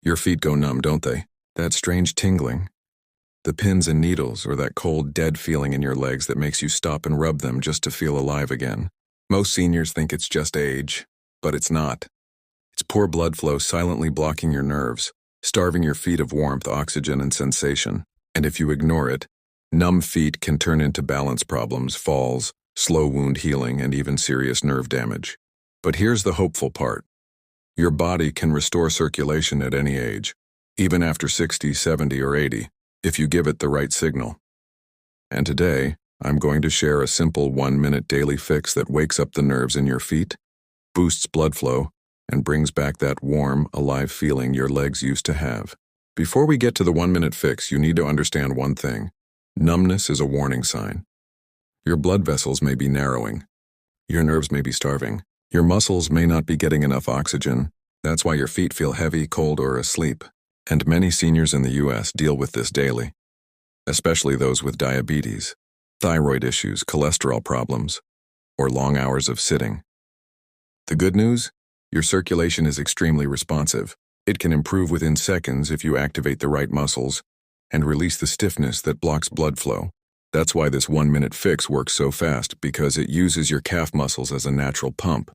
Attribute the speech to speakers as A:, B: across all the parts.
A: Your feet go numb, don't they? That strange tingling. The pins and needles, or that cold, dead feeling in your legs that makes you stop and rub them just to feel alive again. Most seniors think it's just age, but it's not. It's poor blood flow silently blocking your nerves, starving your feet of warmth, oxygen, and sensation. And if you ignore it, numb feet can turn into balance problems, falls, slow wound healing, and even serious nerve damage. But here's the hopeful part. Your body can restore circulation at any age, even after 60, 70, or 80, if you give it the right signal. And today, I'm going to share a simple 1-minute daily fix that wakes up the nerves in your feet, boosts blood flow, and brings back that warm, alive feeling your legs used to have. Before we get to the 1-minute fix, you need to understand one thing. Numbness is a warning sign. Your blood vessels may be narrowing. Your nerves may be starving. Your muscles may not be getting enough oxygen. That's why your feet feel heavy, cold, or asleep. And many seniors in the U.S. deal with this daily, especially those with diabetes, thyroid issues, cholesterol problems, or long hours of sitting. The good news? Your circulation is extremely responsive. It can improve within seconds if you activate the right muscles and release the stiffness that blocks blood flow. That's why this 1-minute fix works so fast, because it uses your calf muscles as a natural pump.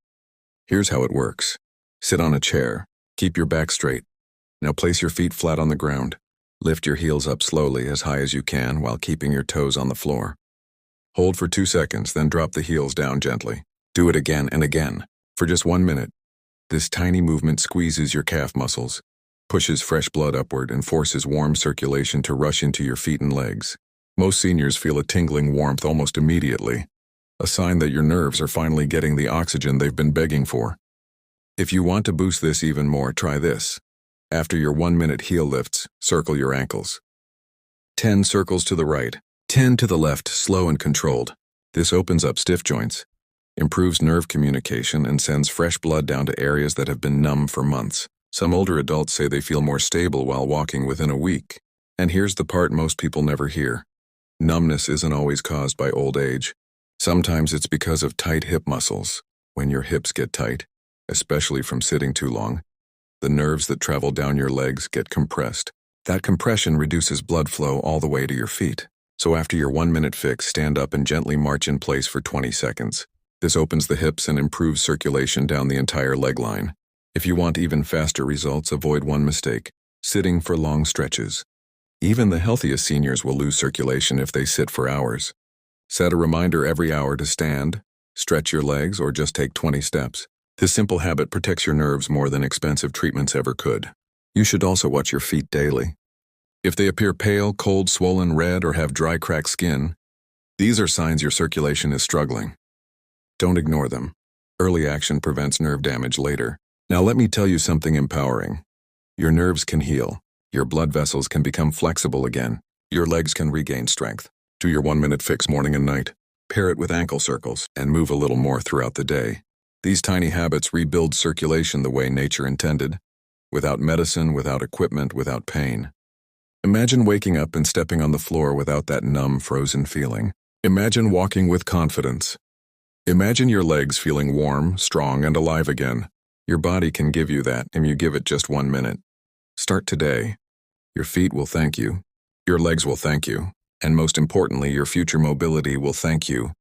A: Here's how it works. Sit on a chair. Keep your back straight. Now place your feet flat on the ground. Lift your heels up slowly as high as you can while keeping your toes on the floor. Hold for 2 seconds, then drop the heels down gently. Do it again and again, for just 1 minute. This tiny movement squeezes your calf muscles, pushes fresh blood upward, and forces warm circulation to rush into your feet and legs. Most seniors feel a tingling warmth almost immediately, a sign that your nerves are finally getting the oxygen they've been begging for. If you want to boost this even more, try this. After your 1-minute heel lifts, circle your ankles. 10 circles to the right, 10 to the left, slow and controlled. This opens up stiff joints, improves nerve communication, and sends fresh blood down to areas that have been numb for months. Some older adults say they feel more stable while walking within a week. And here's the part most people never hear. Numbness isn't always caused by old age. Sometimes it's because of tight hip muscles. When your hips get tight, especially from sitting too long, the nerves that travel down your legs get compressed. That compression reduces blood flow all the way to your feet. So after your 1-minute fix, stand up and gently march in place for 20 seconds. This opens the hips and improves circulation down the entire leg line. If you want even faster results, avoid one mistake: sitting for long stretches. Even the healthiest seniors will lose circulation if they sit for hours. Set a reminder every hour to stand, stretch your legs, or just take 20 steps. This simple habit protects your nerves more than expensive treatments ever could. You should also watch your feet daily. If they appear pale, cold, swollen, red, or have dry, cracked skin, these are signs your circulation is struggling. Don't ignore them. Early action prevents nerve damage later. Now let me tell you something empowering. Your nerves can heal. Your blood vessels can become flexible again. Your legs can regain strength. Do your 1-minute fix morning and night. Pair it with ankle circles and move a little more throughout the day. These tiny habits rebuild circulation the way nature intended, without medicine, without equipment, without pain. Imagine waking up and stepping on the floor without that numb, frozen feeling. Imagine walking with confidence. Imagine your legs feeling warm, strong, and alive again. Your body can give you that if you give it just 1 minute. Start today. Your feet will thank you. Your legs will thank you. And most importantly, your future mobility will thank you.